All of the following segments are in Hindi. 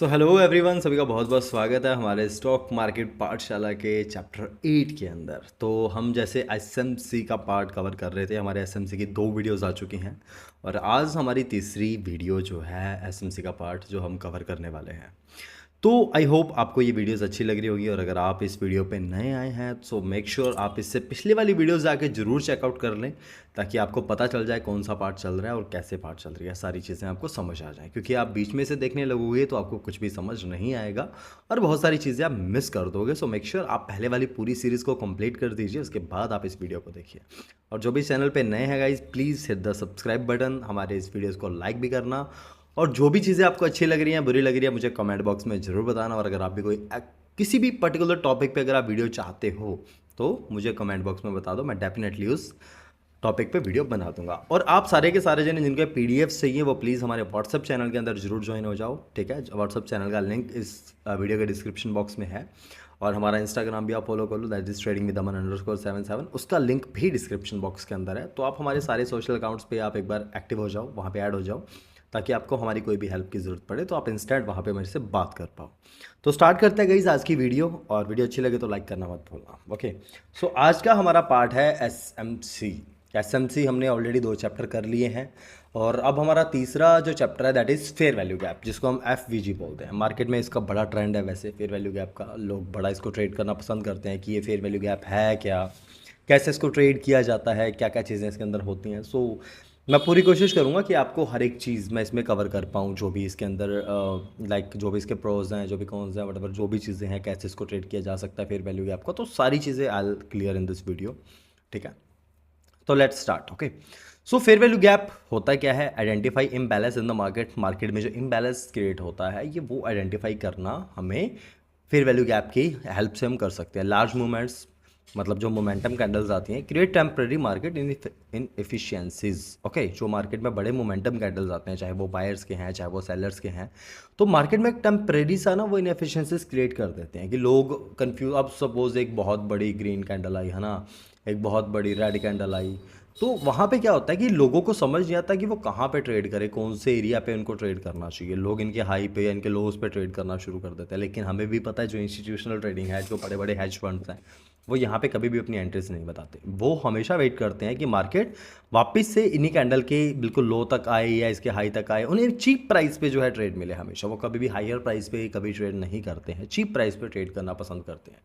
हेलो एवरीवन, सभी का बहुत बहुत स्वागत है हमारे स्टॉक मार्केट पाठशाला के चैप्टर 8 के अंदर। तो हम जैसे एसएमसी का पार्ट कवर कर रहे थे, हमारे एसएमसी की 2 वीडियोस आ चुकी हैं और आज हमारी तीसरी वीडियो जो है एसएमसी का पार्ट जो हम कवर करने वाले हैं। तो आई होप आपको ये वीडियोस अच्छी लग रही होगी और अगर आप इस वीडियो पे नए आए हैं तो मेक श्योर आप इससे पिछली वाली वीडियोस जाके ज़रूर चेकआउट कर लें, ताकि आपको पता चल जाए कौन सा पार्ट चल रहा है और कैसे पार्ट चल रही है, सारी चीज़ें आपको समझ आ जाएं। क्योंकि आप बीच में से देखने लगोगे तो आपको कुछ भी समझ नहीं आएगा और बहुत सारी चीज़ें आप मिस कर दोगे। सो मेक श्योर आप पहले वाली पूरी सीरीज़ को कंप्लीट कर दीजिए, उसके बाद आप इस वीडियो को देखिए। और जो भी चैनल पर नए हैं guys, please hit the subscribe button, हमारे इस वीडियोज़ को लाइक भी करना और जो भी चीज़ें आपको अच्छी लग रही हैं, बुरी लग रही है, मुझे कमेंट बॉक्स में ज़रूर बताना। और अगर आप भी कोई किसी भी पर्टिकुलर टॉपिक पे अगर आप वीडियो चाहते हो तो मुझे कमेंट बॉक्स में बता दो, मैं डेफिनेटली उस टॉपिक पे वीडियो बना दूंगा। और आप सारे के सारे जने जिनके पीडीएफ चाहिए वो प्लीज़ हमारे व्हाट्सअप चैनल के अंदर जरूर ज्वाइन हो जाओ, ठीक है। व्हाट्सअप चैनल का लिंक इस वीडियो के डिस्क्रिप्शन बॉक्स में है और हमारा इंस्टाग्राम भी आप फॉलो कर लो, दैट इज ट्रेडिंग विद अमन _77, उसका लिंक भी डिस्क्रिप्शन बॉक्स के अंदर है। तो आप हमारे सारे सोशल अकाउंट्स पे आप एक बार एक्टिव हो जाओ, वहाँ पे ऐड हो जाओ, ताकि आपको हमारी कोई भी हेल्प की ज़रूरत पड़े तो आप इंस्टेंट वहाँ पे मेरे से बात कर पाओ। तो स्टार्ट करते हैं गाइस आज की वीडियो, और वीडियो अच्छी लगे तो लाइक करना मत भूलना। ओके, सो आज का हमारा पार्ट है एसएमसी हमने ऑलरेडी 2 चैप्टर कर लिए हैं और अब हमारा तीसरा जो चैप्टर है that is fair value gap, जिसको हम एफवीजी बोलते हैं। मार्केट में इसका बड़ा ट्रेंड है, वैसे फेयर वैल्यू गैप का लोग बड़ा इसको ट्रेड करना पसंद करते हैं कि ये फेयर वैल्यू गैप है क्या, कैसे इसको ट्रेड किया जाता है, क्या क्या चीज़ें इसके अंदर होती हैं। सो मैं पूरी कोशिश करूँगा कि आपको हर एक चीज़ मैं इसमें कवर कर पाऊँ, जो भी इसके अंदर लाइक जो भी इसके प्रोज हैं, जो भी कॉन्स हैं, वटएवर जो भी चीज़ें हैं, कैसे इसको ट्रेड किया जा सकता है फेयर वैल्यू गैप को, तो सारी चीज़ें I clear in this video, ठीक है। तो let's start. Okay, so fair value gap होता क्या है? Identify imbalance in the market में जो इम्बैलेंस क्रिएट होता है ये वो आइडेंटिफाई करना हमें फेयर वैल्यू गैप की हेल्प से हम कर सकते हैं। लार्ज मूवमेंट्स, मतलब जो मोमेंटम कैंडल्स आती हैं, create temporary market in efficiencies. Okay, जो मार्केट में बड़े मोमेंटम कैंडल्स आते हैं, चाहे वो बायर्स के हैं चाहे वो सेलर्स के हैं, तो मार्केट में एक टेम्परेरी सा ना वो इनएफिशिएंसीज क्रिएट कर देते हैं कि लोग कंफ्यूज। अब सपोज एक बहुत बड़ी ग्रीन कैंडल आई है ना, एक बहुत बड़ी रेड कैंडल आई, तो वहाँ पे क्या होता है कि लोगों को समझ नहीं आता कि वो कहाँ पे ट्रेड करे, कौन से एरिया पे उनको ट्रेड करना चाहिए। लोग इनके हाई पे या इनके लोज पे ट्रेड करना शुरू कर देते हैं। लेकिन हमें भी पता है जो इंस्टीट्यूशनल ट्रेडिंग है, जो बड़े बड़े हेज फंड्स हैं, वो यहाँ पे कभी भी अपनी एंट्रीज नहीं बताते। वो हमेशा वेट करते हैं कि मार्केट वापस से इन्हीं कैंडल के बिल्कुल लो तक आए या इसके हाई तक आए, उन्हें चीप प्राइस पे जो है ट्रेड मिले हमेशा। वो कभी भी हायर प्राइस पे कभी ट्रेड नहीं करते हैं, चीप प्राइस पे ट्रेड करना पसंद करते हैं,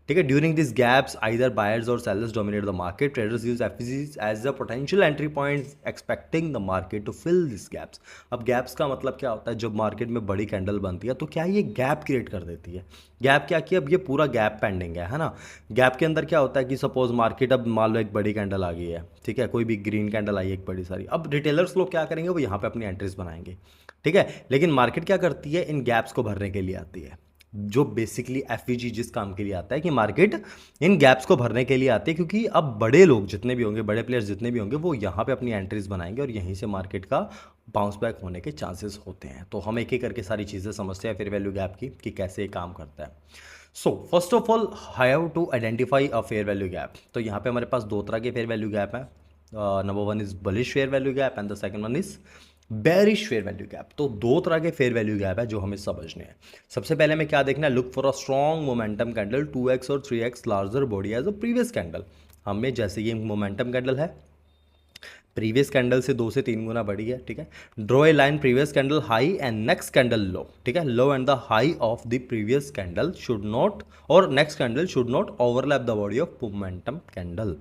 ठीक है। During this gaps either buyers और sellers dominate the market, traders use FVGs as the potential entry points expecting the market to fill this gaps. अब गैप्स का मतलब क्या होता है? जब मार्केट में बड़ी कैंडल बनती है तो क्या ये गैप क्रिएट कर देती है। गैप क्या किया? अब ये पूरा गैप पेंडिंग है ना। गैप के अंदर क्या होता है कि सपोज मार्केट अब मान लो एक बड़ी कैंडल आ गई है, ठीक है, कोई भी ग्रीन कैंडल आई है एक बड़ी सारी। अब रिटेलर्स लोग क्या करेंगे? वो यहाँ पे अपनी एंट्रीज बनाएंगे, ठीक है। लेकिन मार्केट क्या करती है? इन गैप्स को भरने के लिए आती है, जो बेसिकली एफवीजी जिस काम के लिए आता है कि मार्केट इन गैप्स को भरने के लिए आती है। क्योंकि अब बड़े लोग जितने भी होंगे, बड़े प्लेयर्स जितने भी होंगे, वो यहाँ पे अपनी एंट्रीज बनाएंगे और यहीं से मार्केट का बाउंस बैक होने के चांसेस होते हैं। तो हम एक एक करके सारी चीज़ें समझते हैं फेयर वैल्यू गैप की कि कैसे ये काम करता है। So first of all have to identify a fair value gap. तो यहाँ पे हमारे पास 2 तरह के फेयर वैल्यू गैप है। Number 1 is bullish fair value gap and the second one is bearish fair value gap. तो 2 तरह के फेयर वैल्यू गैप है जो हमें समझने हैं। सबसे पहले हमें क्या देखना है? Look for a strong momentum candle 2x और 3x larger body as a previous candle. हमें जैसे ये मोमेंटम कैंडल है, प्रीवियस कैंडल से 2 से 3 गुना बड़ी है, ठीक है। Draw a line previous candle high and next candle low, ठीक है। Low and the high of the previous candle should not और next candle should not overlap the body of momentum candle.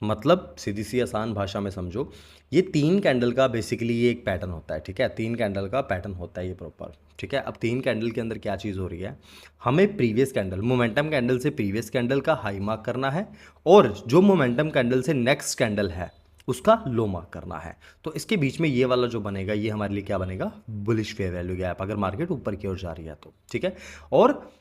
मतलब सीधी सी आसान भाषा में समझो, ये 3 कैंडल का बेसिकली ये एक पैटर्न होता है, ठीक है। 3 कैंडल का पैटर्न होता है ये प्रॉपर, ठीक है। अब 3 कैंडल के अंदर क्या चीज़ हो रही है? हमें प्रीवियस कैंडल, मोमेंटम कैंडल से प्रीवियस कैंडल का हाई मार्क करना है और जो मोमेंटम कैंडल से नेक्स्ट कैंडल है उसका लो मार्क करना है। तो इसके बीच में ये वाला जो बनेगा ये हमारे लिए क्या बनेगा? बुलिश फेयर वैल्यू गैप, अगर मार्केट ऊपर की ओर जा रही है तो, ठीक है। और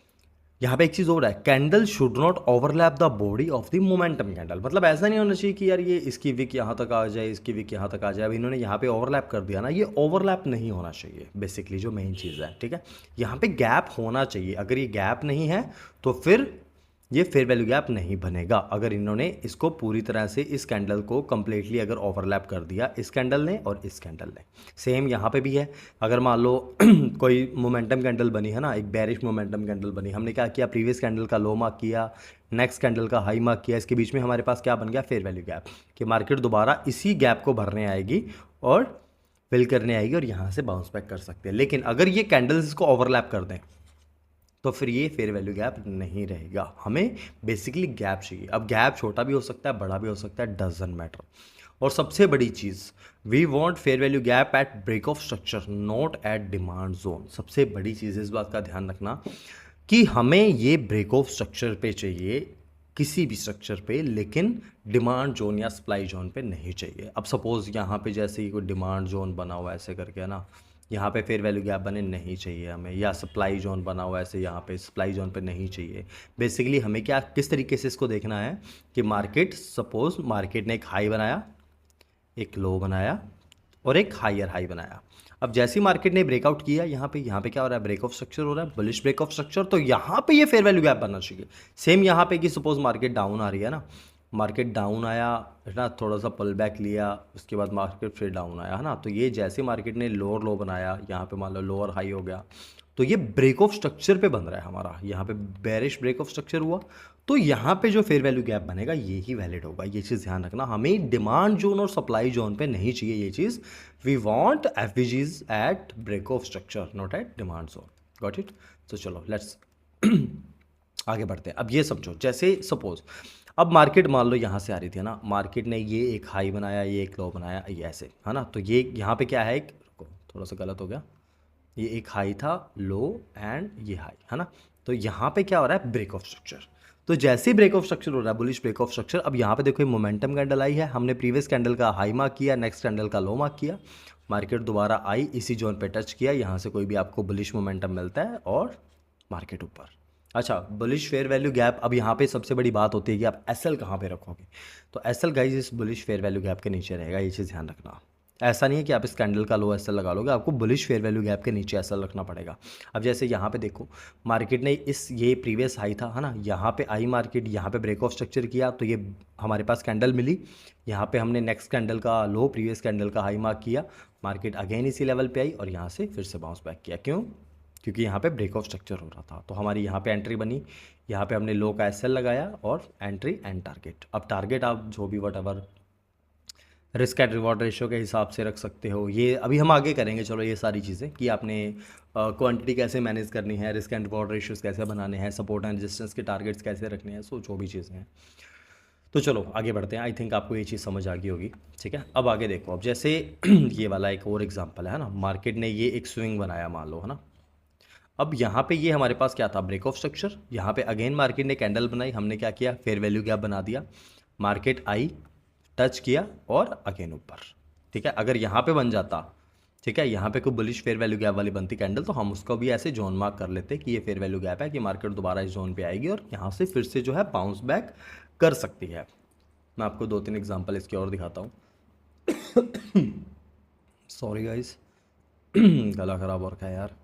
यहाँ पे एक चीज़ और है, candle should not overlap the body of the momentum candle. मतलब ऐसा नहीं होना चाहिए कि यार ये इसकी विक यहाँ तक आ जाए, इसकी विक यहाँ तक आ जाए। अब इन्होंने यहाँ पे ओवरलैप कर दिया ना, ये ओवरलैप नहीं होना चाहिए बेसिकली, जो मेन चीज़ है, ठीक है। यहाँ पे गैप होना चाहिए। अगर ये गैप नहीं है तो फिर ये फेयर वैल्यू गैप नहीं बनेगा अगर इन्होंने इसको पूरी तरह से इस कैंडल को कम्प्लीटली अगर ओवरलैप कर दिया इस कैंडल ने और इस कैंडल ने। सेम यहाँ पे भी है, अगर मान लो कोई मोमेंटम कैंडल बनी है ना, एक बेरिश मोमेंटम कैंडल बनी, हमने क्या किया, प्रीवियस कैंडल का लो मार्क किया, नेक्स्ट कैंडल का हाई मार्क किया, इसके बीच में हमारे पास क्या बन गया, फेयर वैल्यू गैप, कि मार्केट दोबारा इसी गैप को भरने आएगी और फिल करने आएगी और यहाँ से बाउंस बैक कर सकते हैं। लेकिन अगर ये कैंडल्स इसको ओवरलैप कर दें तो फिर ये फेयर वैल्यू गैप नहीं रहेगा। हमें बेसिकली गैप चाहिए। अब गैप छोटा भी हो सकता है, बड़ा भी हो सकता है, डजंट मैटर। और सबसे बड़ी चीज़, we want fair value gap at break of structure, not at demand zone. सबसे बड़ी चीज़ इस बात का ध्यान रखना कि हमें ये ब्रेक ऑफ स्ट्रक्चर पे चाहिए, किसी भी स्ट्रक्चर पे, लेकिन डिमांड जोन या सप्लाई जोन पे नहीं चाहिए। अब सपोज़ यहाँ पे जैसे ही कोई डिमांड जोन बना हुआ ऐसे करके है ना, यहाँ पे फेयर वैल्यू गैप बने नहीं चाहिए हमें, या सप्लाई जोन बना हुआ ऐसे यहाँ पे सप्लाई जोन पे नहीं चाहिए। बेसिकली हमें क्या, किस तरीके से इसको देखना है कि मार्केट, सपोज मार्केट ने एक हाई बनाया, एक लो बनाया और एक हायर हाई बनाया। अब जैसे ही मार्केट ने ब्रेकआउट किया यहाँ पे क्या हो रहा है, ब्रेक ऑफ स्ट्रक्चर हो रहा है, बुलिश ब्रेक ऑफ स्ट्रक्चर, तो यहाँ पे ये फेयर वैल्यू गैप बनना चाहिए। सेम यहाँ पे कि सपोज मार्केट डाउन आ रही है ना, मार्केट डाउन आया है ना, थोड़ा सा पुल बैक लिया, उसके बाद मार्केट फिर डाउन आया है ना, तो ये जैसे मार्केट ने लोअर लो बनाया, यहाँ पे मान लो लोअर हाई हो गया, तो ये ब्रेक ऑफ स्ट्रक्चर पे बन रहा है हमारा, यहाँ पे बेरिश ब्रेक ऑफ स्ट्रक्चर हुआ, तो यहाँ पे जो फेयर वैल्यू गैप बनेगा ये ही वैलिड होगा। ये चीज़ ध्यान रखना, हमें डिमांड जोन और सप्लाई जोन पे नहीं चाहिए ये चीज़। We want FVGs at break of structure, not at demand zone. Got it? तो चलो लेट्स आगे बढ़ते हैं। अब ये समझो, जैसे सपोज अब मार्केट मान लो यहाँ से आ रही थी ना, मार्केट ने ये एक हाई बनाया, ये एक लो बनाया, ये ऐसे है ना, तो ये यहाँ पे क्या है, एक रुको थोड़ा सा गलत हो गया, ये एक हाई था, लो एंड ये हाई है ना, तो यहाँ पे क्या हो रहा है, ब्रेक ऑफ स्ट्रक्चर। तो जैसे ही ब्रेक ऑफ स्ट्रक्चर हो रहा है, बुलिश ब्रेक ऑफ स्ट्रक्चर, अब यहाँ पे देखो मोमेंटम कैंडल आई है, हमने प्रीवियस कैंडल का हाई मार्क किया, नेक्स्ट कैंडल का लो मार्क किया, मार्केट दोबारा आई, इसी जोन पे टच किया, यहाँ से कोई भी आपको बुलिश मोमेंटम मिलता है और मार्केट ऊपर। अच्छा, बुलिश फेयर वैल्यू गैप, अब यहाँ पे सबसे बड़ी बात होती है कि आप एसएल कहाँ पे रखोगे, तो एसएल गाइज इस बुलिश फेयर वैल्यू गैप के नीचे रहेगा, ये चीज़ ध्यान रखना। ऐसा नहीं है कि आप इस कैंडल का लो एसएल लगा लोगे, आपको बुलिश फेयर वैल्यू गैप के नीचे एसएल रखना पड़ेगा। अब जैसे यहाँ पे देखो, मार्केट ने ये प्रीवियस हाई था है ना, यहाँ पे आई मार्केट, यहाँ पे ब्रेक ऑफ स्ट्रक्चर किया, तो ये हमारे पास कैंडल मिली, यहाँ पे हमने नेक्स्ट कैंडल का लो, प्रीवियस कैंडल का हाई मार्क किया, मार्केट अगेन इसी लेवल पे आई और यहाँ से फिर से बाउंस बैक किया। क्यों? क्योंकि यहाँ पे ब्रेक ऑफ स्ट्रक्चर हो रहा था, तो हमारी यहाँ पे एंट्री बनी, यहाँ पे हमने लो का एसएल लगाया और एंट्री एंड टारगेट। अब टारगेट आप जो भी what risk and reward ratio के हिसाब से रख सकते हो, ये अभी हम आगे करेंगे। चलो ये सारी चीज़ें कि आपने क्वांटिटी कैसे मैनेज करनी है, रिस्क एंड रिवॉर्ड रेशियोज़ कैसे बनाने हैं, सपोर्ट एंड रेजिस्टेंस के टारगेट्स कैसे रखने हैं, सो जो भी चीज़ें हैं। तो चलो आगे बढ़ते हैं। आई थिंक आपको ये चीज़ समझ आ गई होगी, ठीक है। अब आगे देखो, अब जैसे ये वाला एक और एग्जांपल है ना, मार्केट ने ये एक स्विंग बनाया मान लो है ना, अब यहाँ पे ये हमारे पास क्या था, ब्रेक ऑफ स्ट्रक्चर, यहाँ पे अगेन मार्केट ने कैंडल बनाई, हमने क्या किया, फेयर वैल्यू गैप बना दिया, मार्केट आई, टच किया और अगेन ऊपर, ठीक है। अगर यहाँ पे बन जाता, ठीक है, यहाँ पे कोई बुलिश फेयर वैल्यू गैप वाली बनती कैंडल, तो हम उसको भी ऐसे जोन मार्क कर लेते कि ये फेयर वैल्यू गैप है, कि मार्केट दोबारा इस जोन पे आएगी और यहाँ से फिर से जो है बाउंस बैक कर सकती है। मैं आपको 2-3 एग्जांपल इसके और दिखाता हूँ। सॉरी गाइस, गला खराब हो रखा है यार।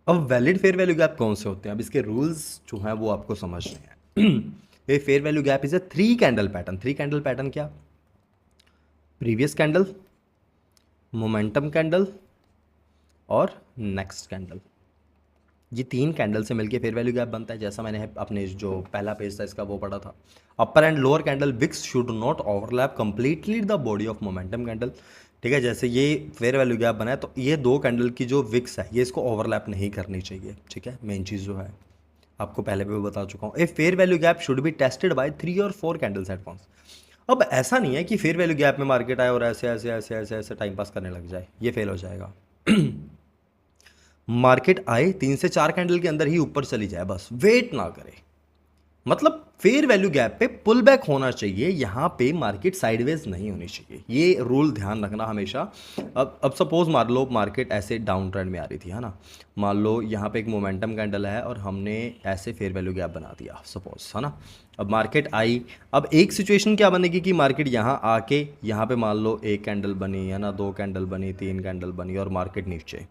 अब वैलिड फेयर वैल्यू गैप कौन से होते हैं, अब इसके रूल्स जो हैं वो आपको समझने हैं। ये fair value gap is a 3 candle pattern. 3 candle pattern क्या, प्रीवियस कैंडल, मोमेंटम कैंडल और नेक्स्ट कैंडल, ये 3 कैंडल से मिलके फेयर वैल्यू गैप बनता है। जैसा मैंने अपने जो पहला पेज था इसका वो पढ़ा था, upper and lower candle wicks should not overlap completely the body of momentum candle, ठीक है। जैसे ये फेयर वैल्यू गैप बना है, तो ये 2 कैंडल की जो विक्स है ये इसको ओवरलैप नहीं करनी चाहिए, ठीक है। मेन चीज़ जो है आपको पहले भी बता चुका हूँ, a fair value gap should be tested by 3 और 4 कैंडल्स एट वंस। अब ऐसा नहीं है कि फेयर वैल्यू गैप में मार्केट आए और ऐसे ऐसे ऐसे ऐसे ऐसे टाइम पास करने लग जाए, ये फेल हो जाएगा। मार्केट आए 3 से 4 कैंडल के अंदर ही ऊपर चली जाए, बस वेट ना करे, मतलब फेयर वैल्यू गैप पे पुल बैक होना चाहिए, यहाँ पे मार्केट साइडवेज नहीं होनी चाहिए, ये रूल ध्यान रखना हमेशा। अब सपोज मान लो मार्केट ऐसे डाउन ट्रेंड में आ रही थी है ना, मान लो यहाँ पे एक मोमेंटम कैंडल है और हमने ऐसे फेयर वैल्यू गैप बना दिया सपोज है ना, अब मार्केट आई, अब एक सिचुएशन क्या बनेगी कि मार्केट यहाँ आके यहाँ पे मान लो 1 कैंडल बनी है ना, 2 कैंडल बनी, 3 कैंडल बनी और मार्केट नीचे,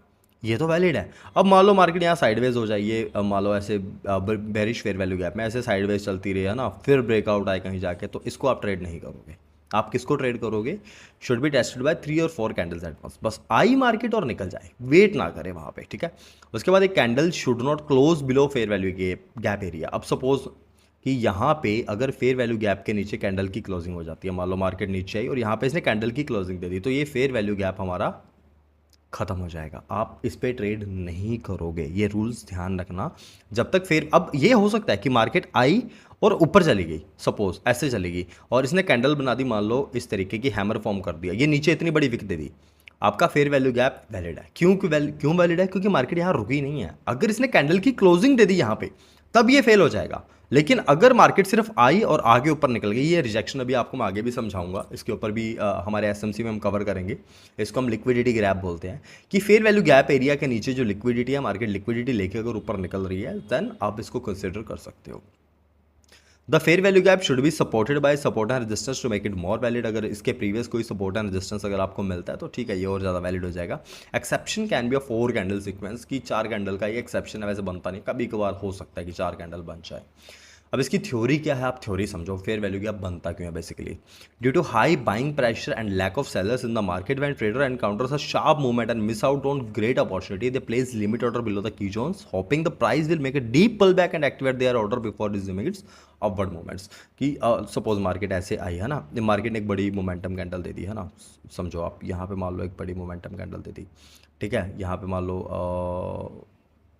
ये तो वैलिड है। अब मान लो मार्केट यहाँ साइडवेज हो जाए, ये मान लो ऐसे बेरिश फेयर वैल्यू गैप में ऐसे साइडवेज चलती रही है ना, फिर ब्रेकआउट आए कहीं जाके, तो इसको आप ट्रेड नहीं करोगे। आप किसको ट्रेड करोगे? शुड बी टेस्टेड बाय 3 और 4 कैंडल्स एट वंस। बस आई मार्केट और निकल जाए, वेट ना करे वहाँ पे, ठीक है। उसके बाद एक candle should not close below fair value gap area. अब सपोज कि यहाँ पे अगर फेयर वैल्यू गैप के नीचे कैंडल की क्लोजिंग हो जाती है, मान लो मार्केट नीचे आई और यहाँ पे इसने कैंडल की क्लोजिंग दे दी, तो ये फेयर वैल्यू गैप हमारा खत्म हो जाएगा। आप इस पे ट्रेड नहीं करोगे, ये रूल्स ध्यान रखना। जब तक फिर अब ये हो सकता है कि मार्केट आई और ऊपर चली गई, सपोज ऐसे चलेगी और इसने कैंडल बना दी, मान लो इस तरीके की हैमर फॉर्म कर दिया, ये नीचे इतनी बड़ी विक दे दी, आपका फेयर वैल्यू गैप वैलिड है। क्यों वैलिड है? क्योंकि मार्केट यहाँ रुकी नहीं है। अगर इसने कैंडल की क्लोजिंग दे दी यहाँ पे, तब ये फेल हो जाएगा। लेकिन अगर मार्केट सिर्फ आई और आगे ऊपर निकल गई, ये रिजेक्शन अभी आपको मैं आगे भी समझाऊंगा, इसके ऊपर भी हमारे एसएमसी में हम कवर करेंगे। इसको हम लिक्विडिटी गैप बोलते हैं कि फेयर वैल्यू गैप एरिया के नीचे जो लिक्विडिटी है, मार्केट लिक्विडिटी लेके अगर ऊपर निकल रही है, देन आप इसको कंसिडर कर सकते हो। The fair value gap should be supported by support and resistance to make it more valid. अगर इसके प्रीवियस कोई सपोर्ट एंड रेजिस्टेंस अगर आपको मिलता है तो ठीक है, ये और ज़्यादा वैलिड हो जाएगा। Exception can be a 4 candle sequence, की 4 कैंडल का ये एक्सेप्शन है, वैसे बनता नहीं, कभी कभार हो सकता है कि 4 कैंडल बन जाए। अब इसकी थ्योरी क्या है, आप थ्योरी समझो। फेयर वैल्यू गैप बनता क्यों है? Basically due to high buying pressure and lack of sellers in the market, when trader encounters a sharp movement and miss out on great opportunity, they place limit order below the key zones, hoping the price will make a deep pull back and activate their order before resuming its upward movements. कि सपोज मार्केट ऐसे आई है ना, मार्केट ने एक बड़ी मोमेंटम कैंडल दे दी है ना, समझो आप यहाँ पे मान लो एक बड़ी मोमेंटम कैंडल दे दी, ठीक है, यहाँ पे मान लो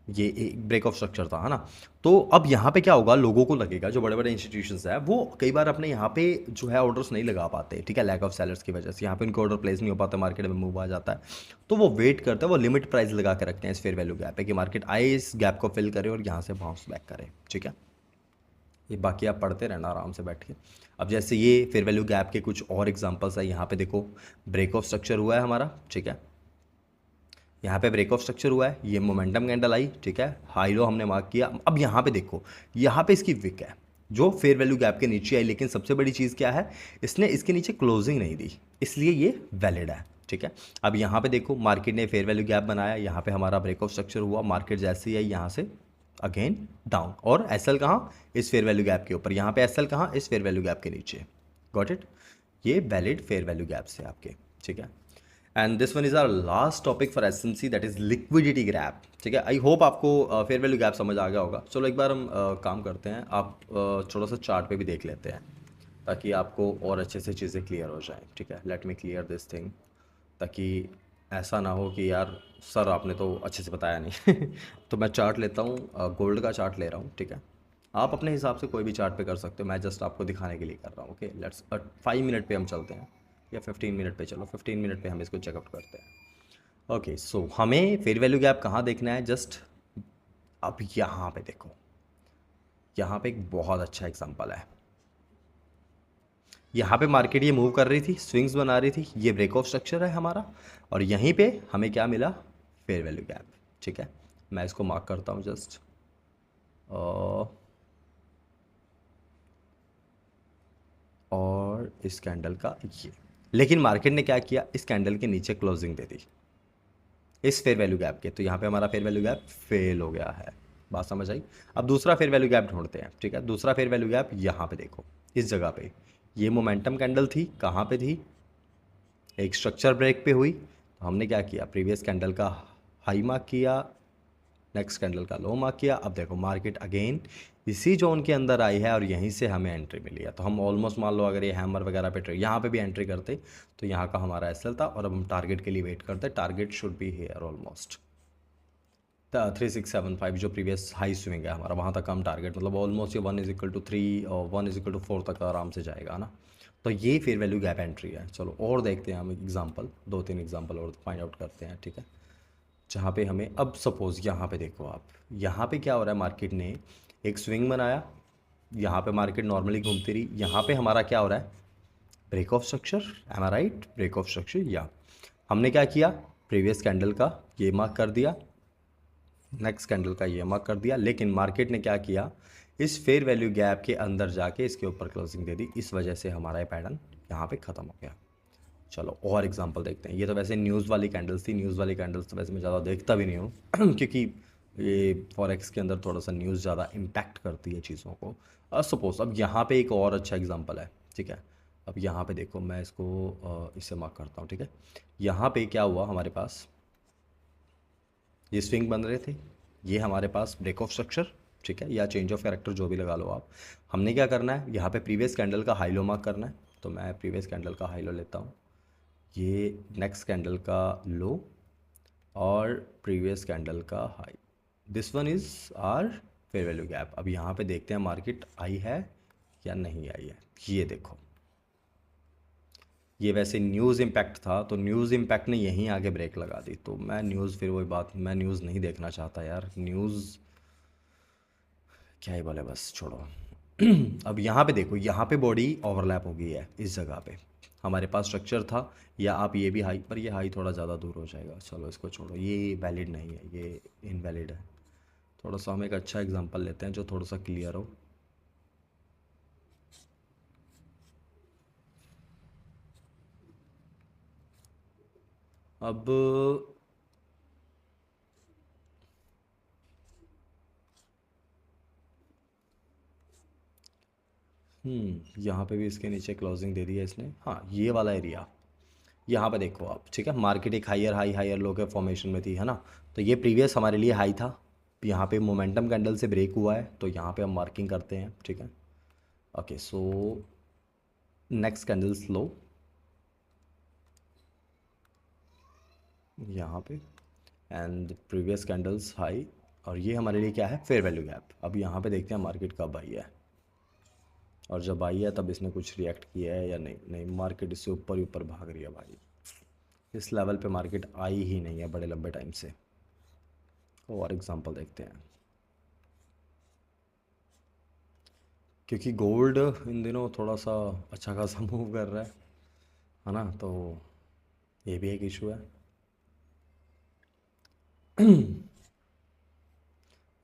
ये एक ब्रेक ऑफ स्ट्रक्चर था, है ना। तो अब यहाँ पे क्या होगा, लोगों को लगेगा, जो बड़े बड़े इंस्टीट्यूशंस हैं वो कई बार अपने यहाँ पे जो है ऑर्डर्स नहीं लगा पाते, ठीक है, लैक ऑफ सेलर्स की वजह से यहाँ पे उनको ऑर्डर प्लेस नहीं हो पाता, मार्केट में मूव आ जाता है, तो वो वेट करते हैं, वो लिमिट प्राइस लगा के रखते हैं इस फेयर वैल्यू गैप पे कि मार्केट आए, इस गैप को फिल करे और यहाँ से बाउंस बैक करे, ठीक है। ये बाकी आप पढ़ते रहना आराम से बैठ के। अब जैसे ये फेयर वैल्यू गैप के कुछ और एग्जांपल्स है, यहाँ पे देखो ब्रेक ऑफ स्ट्रक्चर हुआ है हमारा, ठीक है, यहाँ पे ब्रेक ऑफ स्ट्रक्चर हुआ है, ये मोमेंटम कैंडल आई, ठीक है, हाई लो हमने मार्क किया। अब यहाँ पे देखो, यहाँ पे इसकी विक है जो फेयर वैल्यू गैप के नीचे आई, लेकिन सबसे बड़ी चीज़ क्या है, इसने इसके नीचे क्लोजिंग नहीं दी, इसलिए ये वैलिड है, ठीक है। अब यहाँ पे देखो मार्केट ने फेयर वैल्यू गैप बनाया, यहाँ पे हमारा ब्रेक ऑफ स्ट्रक्चर हुआ, मार्केट जैसे ही आई यहाँ से अगेन डाउन, और एसएल कहाँ, इस फेयर वैल्यू गैप के ऊपर, यहाँ पे एसएल कहाँ, इस फेयर वैल्यू गैप के नीचे। Got it? ये वैलिड फेयर वैल्यू गैप से आपके, ठीक है। And this one is our last topic for SMC, that is liquidity gap, ठीक है। आई होप आपको फेयर वैल्यू गैप समझ आ गया होगा। चलो एक बार हम काम करते हैं, आप थोड़ा सा चार्ट पे भी देख लेते हैं ताकि आपको और अच्छे से चीज़ें क्लियर हो जाएं, ठीक है। Let me clear this thing, ताकि ऐसा ना हो कि यार सर आपने तो अच्छे से बताया नहीं तो मैं चार्ट लेता हूँ, गोल्ड का चार्ट ले रहा हूँ, ठीक है। आप अपने हिसाब से कोई भी चार्ट पे कर सकते हो, मैं जस्ट आपको दिखाने के लिए कर रहा हूँ। ओके, लेट्स 5 मिनट पे हम चलते हैं, या 15 मिनट पे, चलो 15 मिनट पे हम इसको चेकआउट करते हैं। ओके, सो हमें फेयर वैल्यू गैप कहाँ देखना है, जस्ट अब यहाँ पे देखो, यहाँ पे एक बहुत अच्छा एग्जांपल है। यहाँ पे मार्केट ये मूव कर रही थी, स्विंग्स बना रही थी, ये ब्रेक ऑफ स्ट्रक्चर है हमारा, और यहीं पे हमें क्या मिला, फेयर वैल्यू गैप, ठीक है। मैं इसको मार्क करता हूँ जस्ट, और इस कैंडल का ये, लेकिन मार्केट ने क्या किया, इस कैंडल के नीचे क्लोजिंग दे दी इस फेयर वैल्यू गैप के, तो यहाँ पे हमारा फेयर वैल्यू गैप फेल हो गया है। बात समझ आई? अब दूसरा फेयर वैल्यू गैप ढूंढते हैं, ठीक है। दूसरा फेयर वैल्यू गैप यहाँ पे देखो, इस जगह पे ये मोमेंटम कैंडल थी, कहाँ पे थी, एक स्ट्रक्चर ब्रेक पे हुई, तो हमने क्या किया, प्रीवियस कैंडल का हाई मार्क किया, नेक्स्ट कैंडल का लो मार्क किया। अब देखो मार्केट अगेन इसी जोन के अंदर आई है और यहीं से हमें एंट्री मिली है, तो हम ऑलमोस्ट मान लो अगर ये हैमर वगैरह पे ट्रेड यहाँ पे भी एंट्री करते तो यहाँ का हमारा एसएल था, और अब हम टारगेट के लिए वेट करते, target should be here almost 3675 जो प्रीवियस हाई स्विंग है हमारा, वहाँ तक हम टारगेट, मतलब ऑलमोस्ट ये 1=3 और 1=4 तक आराम से जाएगा ना। तो ये फेयर वैल्यू गैप एंट्री है। चलो और देखते हैं हम एग्जांपल, 2-3 एग्जांपल और फाइंड आउट करते हैं, ठीक है, जहाँ पे हमें, अब सपोज यहाँ पे देखो आप, यहाँ पे क्या हो रहा है, मार्केट ने एक स्विंग बनाया, यहाँ पे मार्केट नॉर्मली घूमती रही, यहाँ पे हमारा क्या हो रहा है, break of structure, am I right, break of structure, या हमने क्या किया, प्रीवियस कैंडल का ये मार्क कर दिया, नेक्स्ट कैंडल का ये मार्क कर दिया, लेकिन मार्केट ने क्या किया, इस फेयर वैल्यू गैप के अंदर जाके इसके ऊपर क्लोजिंग दे दी, इस वजह से हमारा ये पैटर्न यहाँ पे ख़त्म हो गया। चलो और एग्जांपल देखते हैं। ये तो वैसे न्यूज़ वाली कैंडल्स थी, न्यूज़ वाली कैंडल्स तो वैसे मैं ज़्यादा देखता भी नहीं हूँ क्योंकि ये फॉरेक्स के अंदर थोड़ा सा न्यूज़ ज़्यादा इम्पैक्ट करती है चीज़ों को। सपोज अब यहाँ पे एक और अच्छा एग्जांपल है, ठीक है। अब यहाँ पे देखो, मैं इसको इससे मार्क करता हूँ, ठीक है। यहाँ पे क्या हुआ हमारे पास, ये स्विंग बन रहे थे, ये हमारे पास ब्रेक ऑफ स्ट्रक्चर, ठीक है, या चेंज ऑफ कैरेक्टर जो भी लगा लो आप। हमने क्या करना है, यहाँ पे प्रीवियस कैंडल का हाई लो मार्क करना है। तो मैं प्रीवियस कैंडल का हाई लो लेता हूँ, ये नेक्स्ट कैंडल का लो और प्रीवियस कैंडल का high, this one is our fair value gap. अब यहाँ पे देखते हैं मार्केट आई है या नहीं आई है। ये देखो, ये वैसे न्यूज़ इम्पैक्ट था, तो न्यूज़ इम्पैक्ट ने यहीं आगे ब्रेक लगा दी। तो मैं न्यूज़, फिर वही बात, मैं न्यूज़ नहीं देखना चाहता यार, न्यूज़ क्या ही बोले, बस छोड़ो। अब यहाँ पे देखो, यहाँ पे बॉडी ओवरलैप हो गई है इस जगह पे, हमारे पास स्ट्रक्चर था, या आप ये भी हाई, पर ये हाई थोड़ा ज़्यादा दूर हो जाएगा, चलो इसको छोड़ो, ये वैलिड नहीं है, ये इनवैलिड है। थोड़ा सा हम एक अच्छा एग्जांपल लेते हैं जो थोड़ा सा क्लियर हो। अब यहाँ पे भी इसके नीचे क्लोजिंग दे दी है इसने, हाँ ये वाला एरिया, यहाँ पे देखो आप, ठीक है। मार्केट एक हायर हाई हायर लो के फॉर्मेशन में थी, है ना। तो ये प्रीवियस हमारे लिए हाई था, यहाँ पे मोमेंटम कैंडल से ब्रेक हुआ है, तो यहाँ पे हम मार्किंग करते हैं, ठीक है। ओके, सो नेक्स्ट कैंडल्स लो यहाँ पे, एंड प्रीवियस कैंडल्स हाई, और ये हमारे लिए क्या है, फेयर वैल्यू गैप। अब यहाँ पे देखते हैं मार्केट कब आई है, और जब आई है तब इसने कुछ रिएक्ट किया है या नहीं। नहीं, मार्केट इससे ऊपर ही ऊपर भाग रही है भाई, इस लेवल पे मार्केट आई ही नहीं है बड़े लंबे टाइम से। और एग्जांपल देखते हैं, क्योंकि गोल्ड इन दिनों थोड़ा सा अच्छा खासा मूव कर रहा है ना, तो ये भी एक इशू है।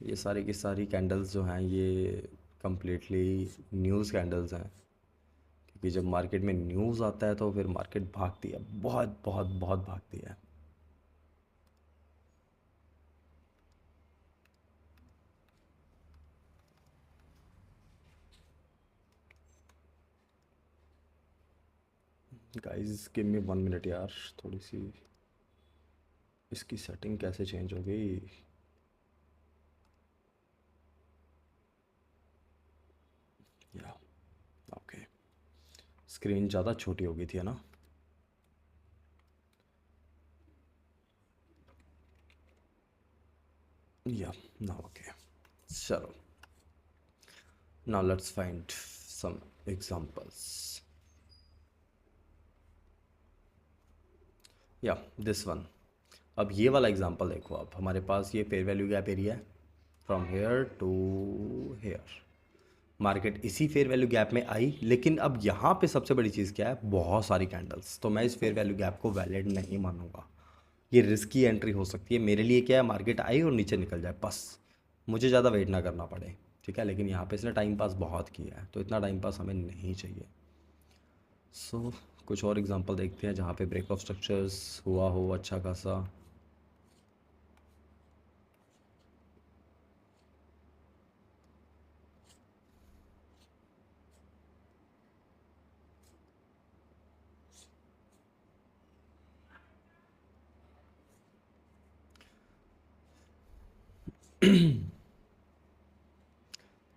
ये सारी की सारी कैंडल्स जो हैं ये कम्प्लीटली न्यूज़ कैंडल्स हैं, क्योंकि जब मार्केट में न्यूज़ आता है तो फिर मार्केट भागती है, बहुत बहुत बहुत भागती है। गाइस गिव मी 1 मिनट यार, थोड़ी सी इसकी सेटिंग कैसे चेंज हो गई। या ओके, स्क्रीन ज़्यादा छोटी हो गई थी, है ना। या ना, ओके, चलो, now let's find some examples. या दिस वन, अब ये वाला एग्जांपल देखो, अब हमारे पास ये फेयर वैल्यू गैप एरिया है, from here to here. Market इसी फेयर वैल्यू गैप में आई, लेकिन अब यहाँ पे सबसे बड़ी चीज़ क्या है, बहुत सारी कैंडल्स, तो मैं इस फेयर वैल्यू गैप को वैलिड नहीं मानूंगा। ये रिस्की एंट्री हो सकती है मेरे लिए। क्या है, मार्केट आई और नीचे निकल जाए, बस मुझे ज़्यादा वेट ना करना पड़े, ठीक है। लेकिन यहाँ पे इसने टाइम पास बहुत किया है, तो इतना टाइम पास हमें नहीं चाहिए। सो कुछ और एग्जांपल देखते हैं जहाँ पे ब्रेक ऑफ स्ट्रक्चर्स हुआ हो अच्छा खासा।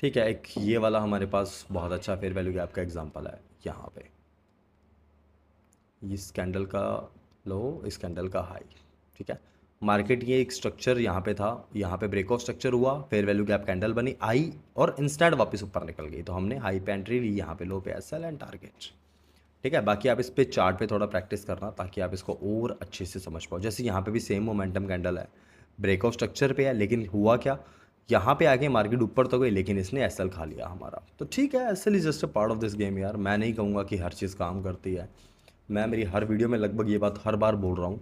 ठीक है, एक ये वाला हमारे पास बहुत अच्छा फेयर वैल्यू गैप का एग्जांपल है, यहाँ पे इस कैंडल का लो, इस कैंडल का हाई, ठीक है। मार्केट ये एक स्ट्रक्चर यहाँ पे था, यहाँ पे ब्रेक ऑफ स्ट्रक्चर हुआ, फेयर वैल्यू गैप कैंडल बनी, आई और इंस्टेंट वापस ऊपर निकल गई, तो हमने हाई पे एंट्री ली, यहाँ पे लो पे एसएल एंड टारगेट, ठीक है। बाकी आप इस पे चार्ट पे थोड़ा प्रैक्टिस करना, ताकि आप इसको और अच्छे से समझ पाओ। जैसे यहाँ पे भी सेम मोमेंटम कैंडल है, ब्रेक ऑफ स्ट्रक्चर पे है, लेकिन हुआ क्या, यहाँ पे आके मार्केट ऊपर तो गई, लेकिन इसने एसएल खा लिया हमारा। तो ठीक है, SL is just a part of this game यार, मैं नहीं कहूँगा कि हर चीज़ काम करती है। मैं मेरी हर वीडियो में लगभग ये बात हर बार बोल रहा हूँ,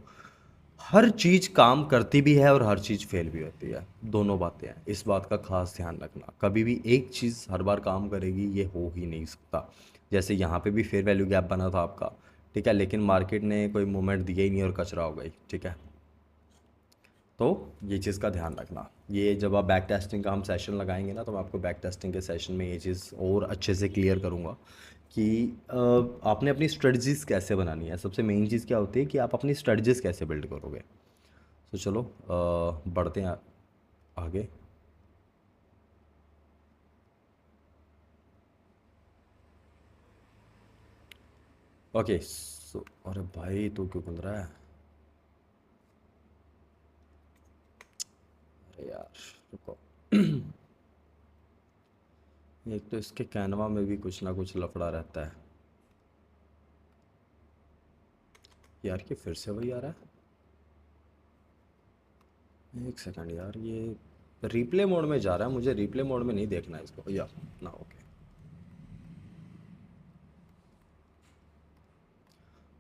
हर चीज़ काम करती भी है और हर चीज़ फेल भी होती है, दोनों बातें हैं, इस बात का खास ध्यान रखना। कभी भी एक चीज़ हर बार काम करेगी ये हो ही नहीं सकता। जैसे यहाँ पे भी फेयर वैल्यू गैप बना था आपका, ठीक है, लेकिन मार्केट ने कोई मूवमेंट दिया ही नहीं और कचरा हो गई। ठीक है, तो ये चीज़ का ध्यान रखना। ये जब आप बैक टेस्टिंग का हम सेशन लगाएंगे ना, तो मैं आपको बैक टेस्टिंग के सेशन में ये चीज़ और अच्छे से क्लियर करूँगा कि आपने अपनी स्ट्रेटजीज़ कैसे बनानी है। सबसे मेन चीज़ क्या होती है कि आप अपनी स्ट्रेटजीज़ कैसे बिल्ड करोगे। तो चलो बढ़ते हैं आगे। ओके सो, अरे भाई तू क्यों खुल रहा है? अरे यार रुको। एक तो इसके कैनवा में भी कुछ ना कुछ लफड़ा रहता है यार। कि फिर से वही आ रहा है। एक सेकंड यार, ये रिप्ले मोड में जा रहा है, मुझे रिप्ले मोड में नहीं देखना है इसको या ना। Okay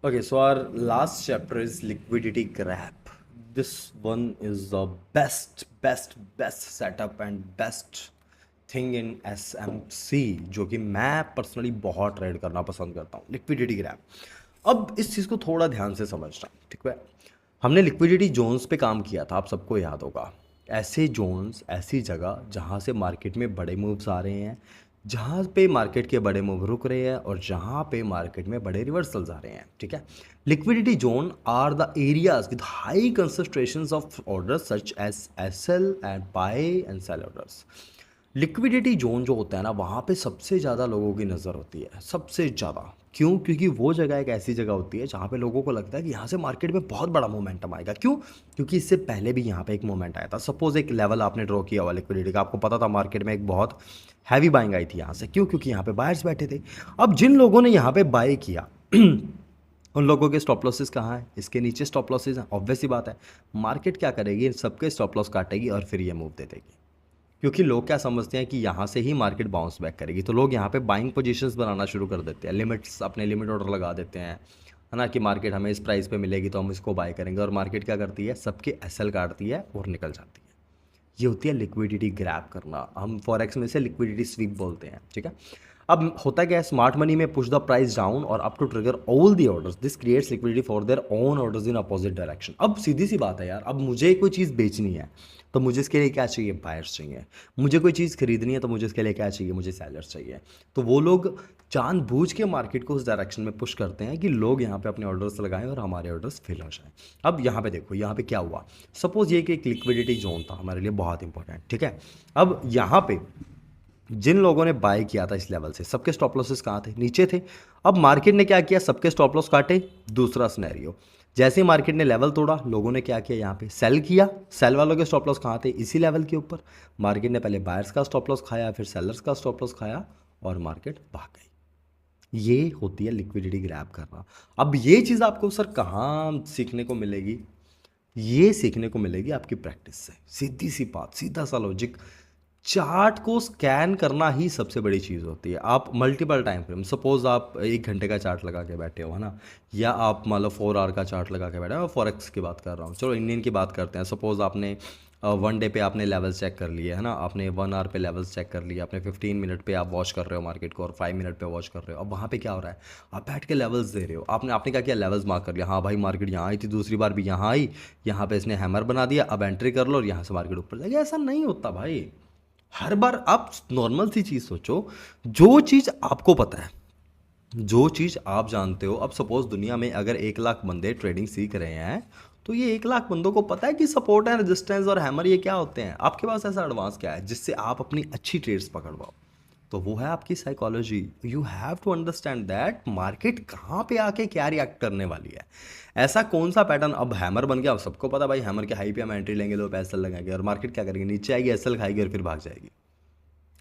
okay, so our last chapter is liquidity grab. This one is the best best best setup and best thing in SMC, जो कि मैं पर्सनली बहुत ट्रेड करना पसंद करता हूँ, लिक्विडिटी ग्रैप। अब इस चीज़ को थोड़ा ध्यान से समझना, ठीक है। हमने लिक्विडिटी जोन्स पे काम किया था, आप सबको याद होगा। ऐसे जोन्स, ऐसी जगह जहाँ से मार्केट में बड़े मूव्स आ रहे हैं, जहाँ पे मार्केट के बड़े मूव रुक रहे हैं और जहाँ पे मार्केट में बड़े रिवर्सल्स आ रहे हैं। ठीक है, liquidity zone are the areas with high concentrations of orders such as SL and buy and sell orders. Liquidity zone जो होता है ना, वहाँ पे सबसे ज़्यादा लोगों की नज़र होती है, सबसे ज़्यादा। क्यों? क्योंकि वो जगह एक ऐसी जगह होती है जहाँ पे लोगों को लगता है कि यहाँ से मार्केट में बहुत बड़ा मोमेंटम आएगा। क्यों? क्योंकि इससे पहले भी यहाँ पे एक मोमेंट आया था। सपोज एक लेवल आपने ड्रॉ किया हुआ लिक्विडिटी का, आपको पता था मार्केट में एक बहुत हैवी बाइंग आई थी यहाँ से। क्यों? क्योंकि यहाँ पे बायर्स बैठे थे। अब जिन लोगों ने यहाँ पे बाय किया उन लोगों के स्टॉप लॉसेस कहाँ है? इसके नीचे स्टॉप लॉसेस हैं। ऑब्वियस सी बात है, मार्केट क्या करेगी, इन सबके स्टॉप लॉस काटेगी और फिर ये मूव दे देगी। क्योंकि लोग क्या समझते हैं कि यहाँ से ही मार्केट बाउंस बैक करेगी, तो लोग यहाँ पे बाइंग पोजीशंस बनाना शुरू कर देते हैं, लिमिट्स, अपने लिमिट ऑर्डर लगा देते हैं, है ना, कि मार्केट हमें इस प्राइस पे मिलेगी तो हम इसको बाय करेंगे। और मार्केट क्या करती है? सबके एसएल काटती है और निकल जाती है। ये होती है लिक्विडिटी ग्रैब करना। हम फॉरेक्स में से लिक्विडिटी स्वीप बोलते हैं। ठीक है, अब होता क्या है, स्मार्ट मनी में पुश द प्राइस डाउन और up to trigger all the orders, this creates liquidity for their own orders in opposite direction. अब सीधी सी बात है यार, अब मुझे कोई चीज़ बेचनी है तो मुझे इसके लिए क्या चाहिए? बायर्स चाहिए। मुझे कोई चीज़ खरीदनी है तो मुझे इसके लिए क्या चाहिए? मुझे सेलर्स चाहिए। तो वो लोग जानबूझ के मार्केट को उस डायरेक्शन में पुश करते हैं कि लोग यहाँ पे अपने ऑर्डर्स लगाएं और हमारे ऑर्डर्स फिल हो जाएं। अब यहाँ पे देखो, यहाँ पे क्या हुआ। सपोज ये कि एक लिक्विडिटी जोन था हमारे लिए बहुत इंपॉर्टेंट। ठीक है, अब यहाँ पे जिन लोगों ने बाय किया था इस लेवल से, सबके स्टॉप लॉसेस कहाँ थे? नीचे थे। अब मार्केट ने क्या किया? सबके स्टॉप लॉस काटे। दूसरा सिनेरियो, जैसे ही मार्केट ने लेवल तोड़ा, लोगों ने क्या किया? यहाँ पे सेल किया। सेल वालों के स्टॉप लॉस कहाँ थे? इसी लेवल के ऊपर। मार्केट ने पहले बायर्स का स्टॉप लॉस खाया, फिर सेलर्स का स्टॉप लॉस खाया और मार्केट भाग गई। ये होती है लिक्विडिटी ग्रैब करना। अब ये चीज़ आपको सर कहाँ सीखने को मिलेगी? ये सीखने को मिलेगी आपकी प्रैक्टिस से। सीधी सी बात, सीधा सा लॉजिक। चार्ट को स्कैन करना ही सबसे बड़ी चीज़ होती है। आप मल्टीपल टाइम फ्रेम, सपोज आप 1 घंटे का चार्ट लगा के बैठे हो, है ना, या आप मान लो 4 आवर का चार्ट लगा के बैठे हो। फॉरेक्स की बात कर रहा हूँ, चलो इंडियन की बात करते हैं। सपोज आपने 1 डे पे आपने लेवल्स चेक कर लिए, है ना, आपने 1 आवर पे लेवल्स चेक कर लिए, आपने 15 मिनट पे आप वॉच कर रहे हो मार्केट को और 5 मिनट पे वॉच कर रहे हो। अब वहाँ पे क्या हो रहा है? आप बैठ के लेवल्स दे रहे हो। आपने आपने क्या किया? लेवल्स मार्क कर लिया। हाँ भाई, मार्केट यहाँ आई थी, दूसरी बार भी यहाँ आई, यहाँ पे इसने हैमर बना दिया, अब एंट्री कर लो और यहाँ से मार्केट ऊपर जाएगी। ऐसा नहीं होता भाई। हर बार आप नॉर्मल सी चीज़ सोचो, जो चीज़ आपको पता है, जो चीज़ आप जानते हो। अब सपोज दुनिया में अगर 1 लाख बंदे ट्रेडिंग सीख रहे हैं, तो ये 1 लाख बंदों को पता है कि सपोर्ट एंड रेजिस्टेंस और हैमर ये क्या होते हैं। आपके पास ऐसा एडवांस क्या है जिससे आप अपनी अच्छी ट्रेड्स पकड़ पाओ? तो वो है आपकी psychology. You have to understand that market कहाँ पे आके क्या रिएक्ट करने वाली है। ऐसा कौन सा पैटर्न, अब हैमर बन गया, अब सबको पता भाई हैमर के हाई पे हम एंट्री लेंगे, लोग एसएल लगाएंगे और मार्केट क्या करेंगे? नीचे आएगी, एसएल खाएगी और फिर भाग जाएगी।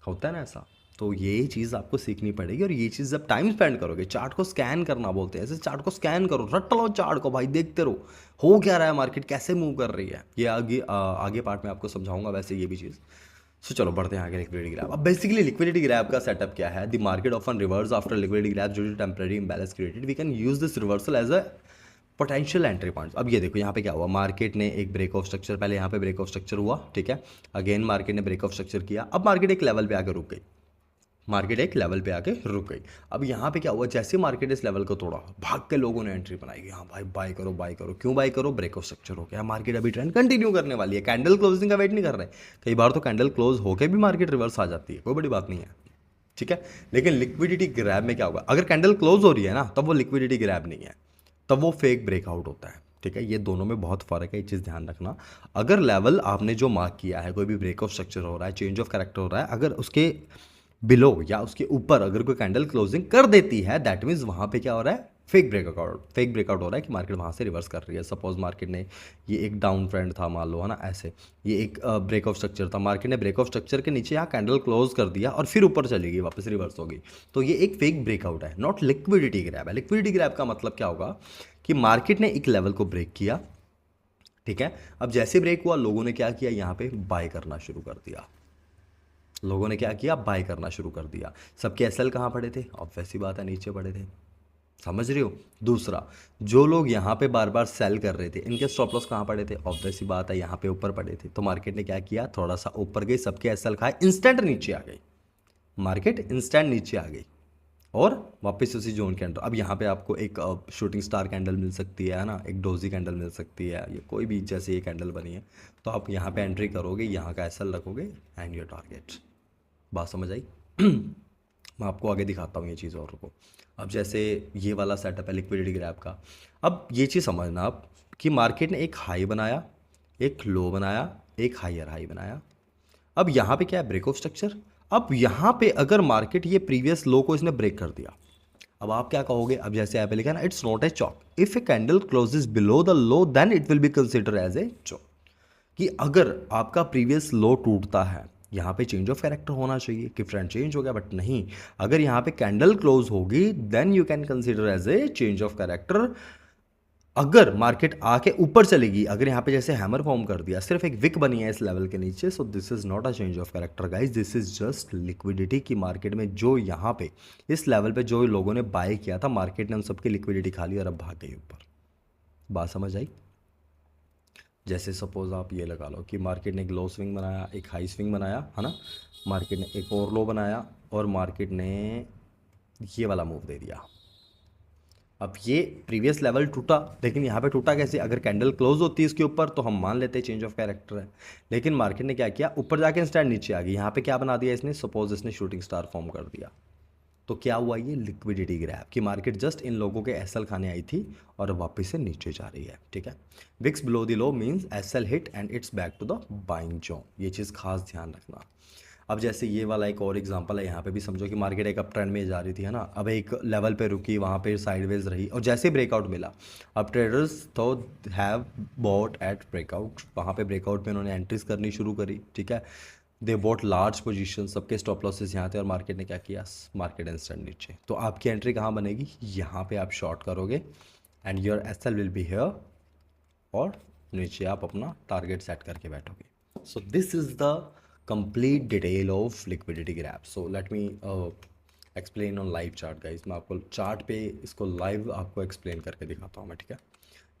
होता है ना ऐसा। तो ये चीज़ आपको सीखनी पड़ेगी और ये चीज़ जब टाइम स्पेंड करोगे, चार्ट को स्कैन करना बोलते हैं, ऐसे चार्ट को स्कैन करो, रट लो चार्ट को भाई, देखते रहो हो क्या रहा है, मार्केट कैसे मूव कर रही है। ये आगे पार्ट में आपको समझाऊंगा वैसे ये भी चीज़। सो चलो बढ़ते हैं आगे। Liquidity grab. अब बेसिकली लिक्विडिटी ग्रैब का सेटअप क्या है? The market often reverse after liquidity grab due to temporary imbalance created, we can use this reversal as a potential entry points. अब ये देखो यहाँ पे क्या हुआ, मार्केट ने एक ब्रेक ऑफ स्ट्रक्चर, पहले यहाँ पे ब्रेक ऑफ स्ट्रक्चर हुआ, ठीक है, अगेन मार्केट ने ब्रेक ऑफ स्ट्रक्चर किया, अब मार्केट एक लेवल पे आकर रुक गई। मार्केट एक लेवल पे आके रुक गई। अब यहाँ पे क्या हुआ, जैसे मार्केट इस लेवल को तोड़ा, भाग के लोगों ने एंट्री बनाई, हाँ भाई बाय करो बाय करो। क्यों बाय करो, ब्रेक ऑफ स्ट्रक्चर हो गया, मार्केट अभी ट्रेंड कंटिन्यू करने वाली है, कैंडल क्लोजिंग का वेट नहीं कर रहे। कई बार तो कैंडल क्लोज होकर भी मार्केट रिवर्स आ जाती है, कोई बड़ी बात नहीं है, ठीक है। लेकिन लिक्विडिटी ग्रैब में क्या होगा, अगर कैंडल क्लोज हो रही है ना तब वो लिक्विडिटी ग्रैब नहीं है, तब वो फेक ब्रेकआउट होता है, ठीक है। ये दोनों में बहुत फर्क है, ये चीज़ ध्यान रखना। अगर लेवल आपने जो मार्क किया है, कोई भी ब्रेक ऑफ स्ट्रक्चर हो रहा है, चेंज ऑफ कैरेक्टर हो रहा है, अगर उसके बिलो या उसके ऊपर अगर कोई कैंडल क्लोजिंग कर देती है, दैट मीन्स वहाँ पे क्या हो रहा है, फेक ब्रेकआउट हो रहा है कि मार्केट वहाँ से रिवर्स कर रही है। सपोज मार्केट ने, ये एक डाउन ट्रेंड था मान लो, है ना, ऐसे ये एक ब्रेक ऑफ स्ट्रक्चर था, मार्केट ने ब्रेक ऑफ स्ट्रक्चर के नीचे यहाँ कैंडल क्लोज कर दिया और फिर ऊपर चली गई, वापस रिवर्स हो गई, तो ये एक फेक ब्रेकआउट है, नॉट लिक्विडिटी ग्रैब है। लिक्विडिटी ग्रैब का मतलब क्या होगा कि मार्केट ने एक लेवल को ब्रेक किया, ठीक है। अब जैसे ब्रेक हुआ, लोगों ने क्या किया, यहाँ पे बाय करना शुरू कर दिया। लोगों ने क्या किया, बाय करना शुरू कर दिया। सबके एसएल कहाँ पड़े थे, अब वैसी बात है, नीचे पड़े थे, समझ रहे हो। दूसरा, जो लोग यहाँ पे बार बार सेल कर रहे थे, इनके स्टॉप लॉस कहाँ पड़े थे, ऑब्वियस सी बात है यहाँ पे ऊपर पड़े थे। तो मार्केट ने क्या किया, थोड़ा सा ऊपर गई, सबके एसएल खाए, इंस्टेंट नीचे आ गई, मार्केट इंस्टेंट नीचे आ गई और वापस उसी जोन के अंदर। अब यहाँ पे आपको एक शूटिंग स्टार कैंडल मिल सकती है ना, एक डोजी कैंडल मिल सकती है, ये कोई भी, जैसे ये कैंडल बनी है, तो आप यहाँ पे एंट्री करोगे, यहाँ का एसएल रखोगे एंड योर टारगेट। बात समझ आई। मैं आपको आगे दिखाता हूँ ये चीज़ और को। अब जैसे ये वाला सेटअप है लिक्विडिटी ग्रैब का। अब ये चीज़ समझना आप कि मार्केट ने एक हाई बनाया, एक लो बनाया, एक हायर हाई बनाया। अब यहाँ पे क्या है, ब्रेक ऑफ स्ट्रक्चर। अब यहाँ पे अगर मार्केट ये प्रीवियस लो को इसने ब्रेक कर दिया, अब आप क्या कहोगे, अब जैसे यहाँ पे लिखा है ना, it's not a CHoCH, if a candle closes below the low then it will be consider as a CHoCH. कि अगर आपका प्रीवियस लो टूटता है, यहाँ पे चेंज ऑफ कैरेक्टर होना चाहिए कि फ्रेंड चेंज हो गया, बट नहीं, अगर यहाँ पे कैंडल क्लोज होगी then you can consider as a change of character. अगर मार्केट आके ऊपर चलेगी, अगर यहाँ पे जैसे हैमर फॉर्म कर दिया, सिर्फ एक विक बनी है इस लेवल के नीचे, सो this is not a change of character guys, this is just liquidity की मार्केट में जो यहाँ पे इस लेवल पे जो लोगों ने बाय किया था, मार्केट ने उन सबकी लिक्विडिटी खा ली और अब भाग गई ऊपर। बात समझ आई। जैसे सपोज आप ये लगा लो कि मार्केट ने एक लो स्विंग बनाया, एक हाई स्विंग बनाया, है ना, मार्केट ने एक और लो बनाया और मार्केट ने ये वाला मूव दे दिया। अब ये प्रीवियस लेवल टूटा, लेकिन यहाँ पे टूटा कैसे, अगर कैंडल क्लोज होती है इसके ऊपर तो हम मान लेते हैं चेंज ऑफ कैरेक्टर है। लेकिन मार्केट ने क्या किया, ऊपर जाके इंस्टेंट नीचे आ गई। यहाँ पे क्या बना दिया इसने, सपोज इसने शूटिंग स्टार फॉर्म कर दिया, तो क्या हुआ, ये लिक्विडिटी ग्रैब कि मार्केट जस्ट इन लोगों के एसएल खाने आई थी और वापस से नीचे जा रही है, ठीक है। Wicks below the low means SL hit and it's back to the buying zone, ये चीज़ खास ध्यान रखना। अब जैसे ये वाला एक और एग्जांपल है, यहाँ पे भी समझो कि मार्केट एक अप ट्रेंड में जा रही थी, है ना, अब एक लेवल पे रुकी, वहाँ पे साइडवेज रही और जैसे ब्रेकआउट मिला, अब ट्रेडर्स तो हैव बॉट एट ब्रेकआउट, वहाँ पे ब्रेकआउट में उन्होंने एंट्रीज करनी शुरू करी, ठीक है। दे बॉट लार्ज पोजीशन, सबके स्टॉप लॉसेस यहाँ थे और मार्केट ने क्या किया, मार्केट इंस्टेंट नीचे। तो आपकी एंट्री कहाँ बनेगी, यहाँ पे आप शॉर्ट करोगे and your SL will be here और नीचे आप अपना टारगेट सेट करके बैठोगे। So this is the complete detail of liquidity grab. So let me explain on live chart guys. मैं आपको चार्ट पे इसको लाइव आपको एक्सप्लेन करके दिखाता हूँ मैं, ठीक है।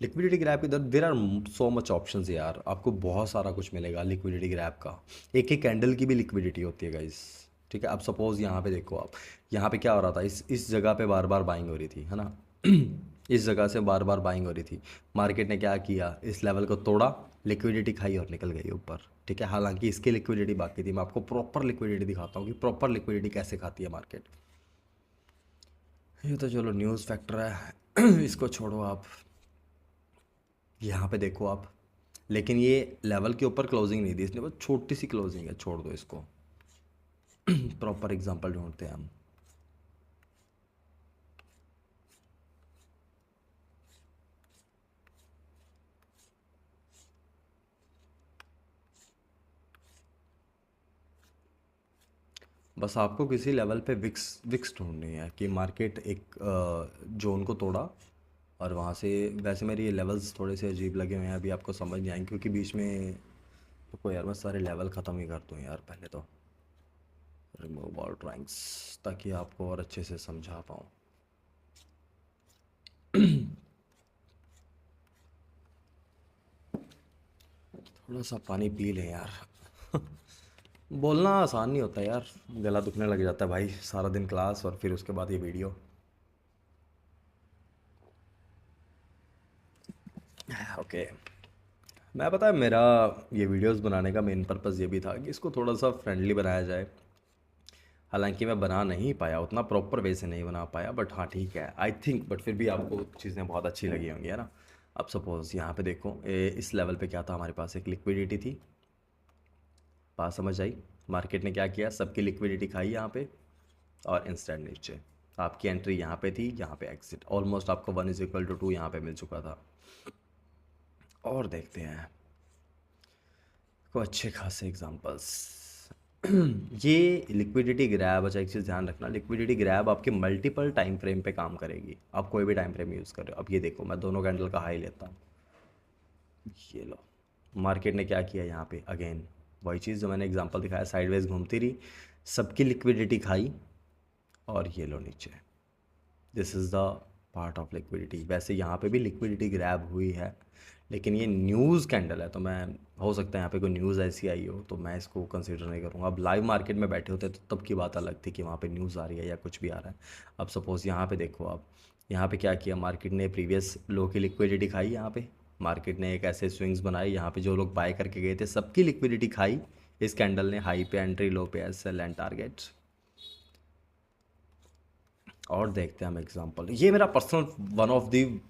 लिक्विडिटी ग्रैब के इधर there are so much options यार, आपको बहुत सारा कुछ मिलेगा लिक्विडिटी ग्रैब का। एक एक कैंडल की भी लिक्विडिटी होती है गाइस, ठीक है। अब सपोज यहाँ पे देखो आप, यहाँ पे क्या हो रहा था, इस जगह पे बार बार बाइंग हो रही थी, है ना। इस जगह से बार बार बाइंग हो रही थी, मार्केट ने क्या किया, इस लेवल को तोड़ा, लिक्विडिटी खाई और निकल गई ऊपर, ठीक है। हालांकि इसकी लिक्विडिटी बाकी थी, मैं आपको प्रॉपर लिक्विडिटी दिखाता हूँ कि प्रॉपर लिक्विडिटी कैसे खाती है मार्केट। ये तो चलो न्यूज़ फैक्टर है, इसको छोड़ो आप, यहाँ पे देखो आप। लेकिन ये लेवल के ऊपर क्लोजिंग नहीं दी इसने, बस छोटी सी क्लोजिंग है, छोड़ दो इसको। प्रॉपर एग्जांपल ढूंढते हैं हम। बस आपको किसी लेवल पे विक्स विक्स ढूंढनी है कि मार्केट एक जोन को तोड़ा और वहाँ से, वैसे मेरे ये लेवल्स थोड़े से अजीब लगे हुए हैं, अभी आपको समझ नहीं आएंगे क्योंकि बीच में, तो कोई यार मैं सारे लेवल ख़त्म ही कर दूँ यार पहले तो, रिमूव ऑल ड्राइंग्स, ताकि आपको और अच्छे से समझा पाऊँ। थोड़ा सा पानी पी लें यार। बोलना आसान नहीं होता यार, गला दुखने लग जाता है भाई, सारा दिन क्लास और फिर उसके बाद ये वीडियो। ओके। मैं पता है मेरा ये वीडियोस बनाने का मेन पर्पज़ ये भी था कि इसको थोड़ा सा फ्रेंडली बनाया जाए। हालांकि मैं बना नहीं पाया, उतना प्रॉपर वे से नहीं बना पाया, बट हाँ ठीक है आई थिंक, बट फिर भी आपको चीज़ें बहुत अच्छी लगी होंगी, है ना। अब सपोज़ यहाँ पे देखो, इस लेवल पे क्या था हमारे पास, एक लिक्विडिटी थी। बात समझ आई। मार्केट ने क्या किया, सबकी लिक्विडिटी खाई यहाँ पे और इंस्टेंट नीचे। आपकी एंट्री यहाँ पे थी, यहाँ पे एग्जिट, ऑलमोस्ट आपको 1 = 2 यहाँ पे मिल चुका था। और देखते हैं को अच्छे खासे एग्जांपल्स। ये लिक्विडिटी ग्रैब, अच्छा एक चीज़ ध्यान रखना, लिक्विडिटी ग्रैब आपके मल्टीपल टाइम फ्रेम पे काम करेगी। आप कोई भी टाइम फ्रेम यूज़ कर रहे हो। अब ये देखो, मैं दोनों कैंडल का हाई लेता हूँ, ये लो। मार्केट ने क्या किया यहाँ पे, अगेन वही चीज़ जो मैंने एग्जांपल दिखाया, साइडवेज घूमती रही, सबकी लिक्विडिटी खाई और ये लो नीचे। This is the part of liquidity. वैसे यहाँ पे भी लिक्विडिटी ग्रैब हुई है, लेकिन ये न्यूज़ कैंडल है, तो मैं, हो सकता है यहाँ पे कोई न्यूज़ ऐसी आई हो, तो मैं इसको कंसीडर नहीं करूँगा। अब लाइव मार्केट में बैठे होते तो तब की बात अलग थी कि वहाँ पे न्यूज़ आ रही है या कुछ भी आ रहा है। अब सपोज़ यहाँ पे देखो, आप यहाँ पे क्या किया, मार्केट ने प्रीवियस लो की लिक्विडिटी खाई। यहाँ पे मार्केट ने एक ऐसे स्विंग्स बनाए, यहाँ पे जो लोग बाय करके गए थे सबकी लिक्विडिटी खाई। इस कैंडल ने हाई पे एंट्री, लो पे एस एल एंड टारगेट। और देखते हैं हम एग्जांपल। ये मेरा personal one of the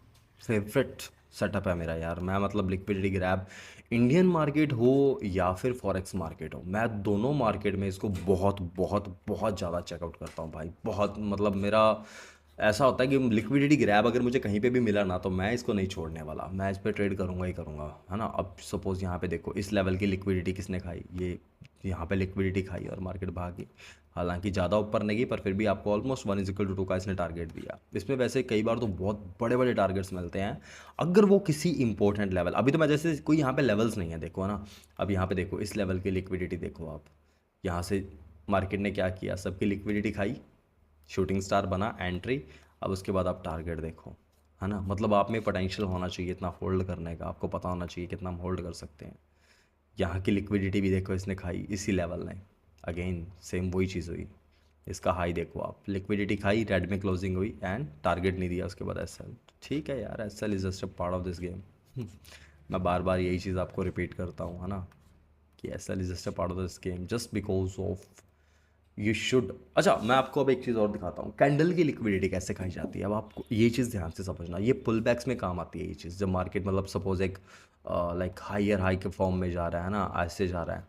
favourite setup है मेरा यार। मैं मतलब लिक्विडिटी ग्रैब, इंडियन मार्केट हो या फिर फॉरेक्स मार्केट हो, मैं दोनों मार्केट में इसको बहुत बहुत बहुत ज़्यादा चेकआउट करता हूँ भाई। बहुत मतलब मेरा ऐसा होता है कि लिक्विडिटी ग्रैब अगर मुझे कहीं पे भी मिला ना, तो मैं इसको नहीं छोड़ने वाला, मैं इस पर ट्रेड करूँगा ही करूँगा, है ना। अब सपोज़ यहाँ पे देखो, इस लेवल की लिक्विडिटी किसने खाई, ये यहाँ पे लिक्विडिटी खाई और मार्केट भागी। हालांकि ज़्यादा ऊपर नहीं गई, पर फिर भी आपको ऑलमोस्ट 1 = 2 का इसने टारगेट दिया। इसमें वैसे कई बार तो बहुत बड़े बड़े टारगेट्स मिलते हैं अगर वो किसी इंपॉर्टेंट लेवल, अभी तो मैं जैसे कोई यहाँ पे लेवल्स नहीं है, देखो ना। अब यहाँ पे देखो, इस लेवल की लिक्विडिटी देखो आप, यहाँ से मार्केट ने क्या किया, सबकी लिक्विडिटी खाई, शूटिंग स्टार बना, एंट्री। अब उसके बाद आप टारगेट देखो, है ना। मतलब आप में पोटेंशियल होना चाहिए इतना होल्ड करने का, आपको पता होना चाहिए कितना हम होल्ड कर सकते हैं। यहाँ की लिक्विडिटी भी देखो, इसने खाई इसी लेवल ने, अगेन सेम वही चीज़ हुई। इसका हाई देखो आप, लिक्विडिटी खाई, रेड में क्लोजिंग हुई एंड टारगेट नहीं दिया उसके बाद एस एल। ठीक है यार, S L is just a part of this game. मैं बार बार यही चीज़ आपको रिपीट करता हूँ, है ना, कि S L is just a part of this game, just because of you should. अच्छा, मैं आपको अब एक चीज़ और दिखाता हूँ, कैंडल की लिक्विडिटी कैसे खाई जाती है। अब आपको ये चीज़ ध्यान से समझना, ये पुल बैक्स में काम आती है ये चीज़। जब मार्केट मतलब सपोज एक लाइक हायर हाई के फॉर्म में जा रहा है ना, ऐसे जा रहा है,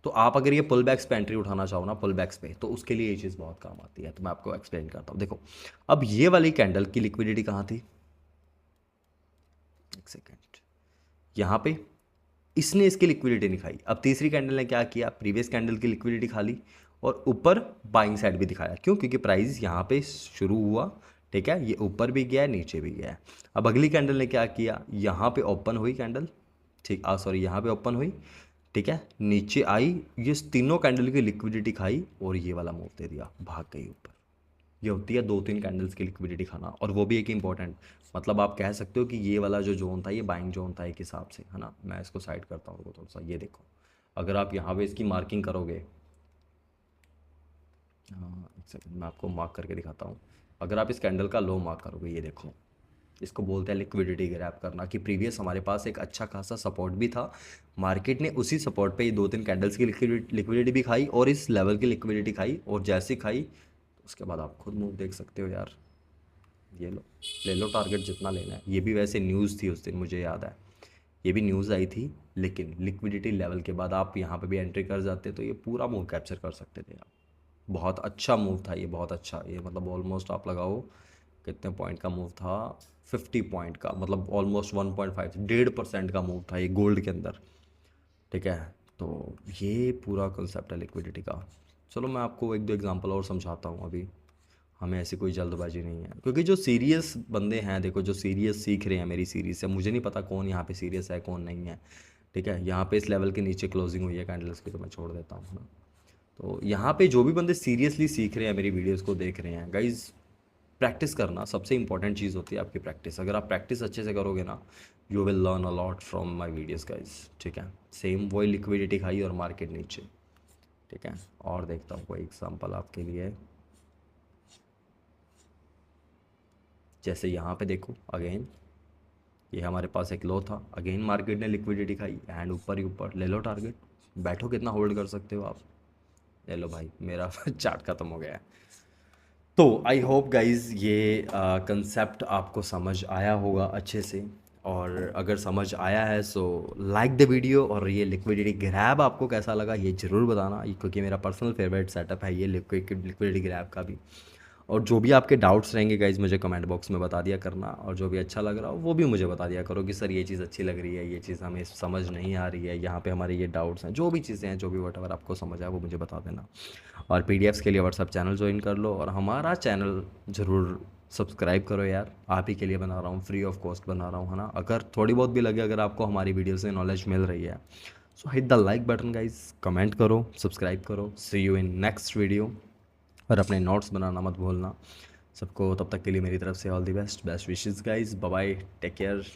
तो आप अगर ये पुल बैक्स पे एंट्री उठाना चाहो ना, पुल बैक्स पे, तो उसके लिए ये चीज़ बहुत काम आती है। तो मैं आपको एक्सप्लेन करता हूँ। देखो, अब ये वाली कैंडल की लिक्विडिटी कहाँ थी, एक सेकेंड, यहाँ पे इसने इसकी लिक्विडिटी नहीं खाई। अब तीसरी कैंडल ने क्या किया, प्रीवियस कैंडल की लिक्विडिटी खा ली और ऊपर बाइंग साइड भी दिखाया। क्यों, क्योंकि प्राइस यहाँ पे शुरू हुआ, ठीक है, ये ऊपर भी गया है, नीचे भी गया है। अब अगली कैंडल ने क्या किया, यहाँ पे ओपन हुई कैंडल, ठीक, सॉरी, यहाँ पे ओपन हुई, ठीक है, नीचे आई, ये तीनों कैंडल की लिक्विडिटी खाई और ये वाला मूव दे दिया, भाग गई ऊपर। ये होती है 2-3 कैंडल्स की लिक्विडिटी खाना, और वो भी एक इंपॉर्टेंट, मतलब आप कह सकते हो कि ये वाला जो जोन था ये बाइंग जोन था एक हिसाब से, है ना। मैं इसको साइड करता हूँ थोड़ा सा, ये देखो, अगर आप यहाँ पे इसकी मार्किंग करोगे, हाँ एक सेकंड मैं आपको मार्क करके दिखाता हूँ। अगर आप इस कैंडल का लो मार्क करोगे, ये देखो, इसको बोलते हैं लिक्विडिटी ग्रैब करना, कि प्रीवियस हमारे पास एक अच्छा खासा सपोर्ट भी था, मार्केट ने उसी सपोर्ट पे ये 2-3 कैंडल्स की लिक्विडिटी भी खाई और इस लेवल की लिक्विडिटी खाई, और जैसे खाई तो उसके बाद आप खुद मूव देख सकते हो यार। ये लो, ले लो टारगेट जितना लेना है। ये भी वैसे न्यूज़ थी उस दिन, मुझे याद है, ये भी न्यूज़ आई थी, लेकिन लिक्विडिटी लेवल के बाद आप यहाँ पे भी एंट्री कर जाते तो ये पूरा मूव कैप्चर कर सकते थे आप। बहुत अच्छा मूव था ये, बहुत अच्छा। ये मतलब ऑलमोस्ट आप लगाओ कितने पॉइंट का मूव था, 50 पॉइंट का, मतलब ऑलमोस्ट 1.5 1.5% का मूव था ये गोल्ड के अंदर, ठीक है। तो ये पूरा कंसेप्ट है लिक्विडिटी का। चलो मैं आपको एक दो एग्जांपल और समझाता हूँ अभी, हमें ऐसी कोई जल्दबाजी नहीं है, क्योंकि जो सीरियस बंदे हैं, देखो जो सीरियस सीख रहे हैं मेरी सीरीज से, मुझे नहीं पता कौन यहाँ पे सीरियस है कौन नहीं है, ठीक है। यहाँ पे इस लेवल के नीचे क्लोजिंग हुई है कैंडल्स की, तो मैं छोड़ देता हूँ ना। तो यहाँ पे जो भी बंदे सीरियसली सीख रहे हैं, मेरी वीडियोस को देख रहे हैं, गाइज प्रैक्टिस करना सबसे इंपॉर्टेंट चीज़ होती है आपकी, प्रैक्टिस। अगर आप प्रैक्टिस अच्छे से करोगे ना, you will learn a lot from my videos guys, ठीक है। सेम वही लिक्विडिटी खाई और मार्केट नीचे, ठीक है। और देखता हूँ कोई एग्जांपल आपके लिए, जैसे यहाँ पे देखो अगेन, ये हमारे पास एक लो था, अगेन मार्केट ने लिक्विडिटी खाई एंड ऊपर ही ऊपर ले लो टारगेट। बैठो, कितना होल्ड कर सकते हो आप, ले लो भाई, मेरा चार्ट खत्म हो गया है। तो आई होप गाइज ये कंसेप्ट आपको समझ आया होगा अच्छे से, और अगर समझ आया है सो लाइक द वीडियो, और ये लिक्विडिटी ग्रैब आपको कैसा लगा ये ज़रूर बताना, क्योंकि मेरा पर्सनल फेवरेट सेटअप है ये लिक्विडिटी ग्रैब का भी। और जो भी आपके डाउट्स रहेंगे गाइज मुझे कमेंट बॉक्स में बता दिया करना, और जो भी अच्छा लग रहा हो वो भी मुझे बता दिया करो कि सर ये चीज़ अच्छी लग रही है, ये चीज़ हमें समझ नहीं आ रही है, यहाँ पे हमारे ये डाउट्स हैं, जो भी चीज़ें हैं, जो भी वट आपको समझ आए वो मुझे बता देना। और पीडीएफ्स के लिए व्हाट्सअप चैनल ज्वाइन कर लो, और हमारा चैनल ज़रूर सब्सक्राइब करो यार, आप ही के लिए बना रहा हूँ, फ्री ऑफ कॉस्ट बना रहा हूँ, है ना। अगर थोड़ी बहुत भी लगे, अगर आपको हमारी वीडियो से नॉलेज मिल रही है, सो hit the like button guys, comment करो, सब्सक्राइब करो। सी यू इन नेक्स्ट वीडियो, और अपने नोट्स बनाना मत भूलना। सबको तब तक के लिए मेरी तरफ से all the best, best wishes guys, bye bye, take care.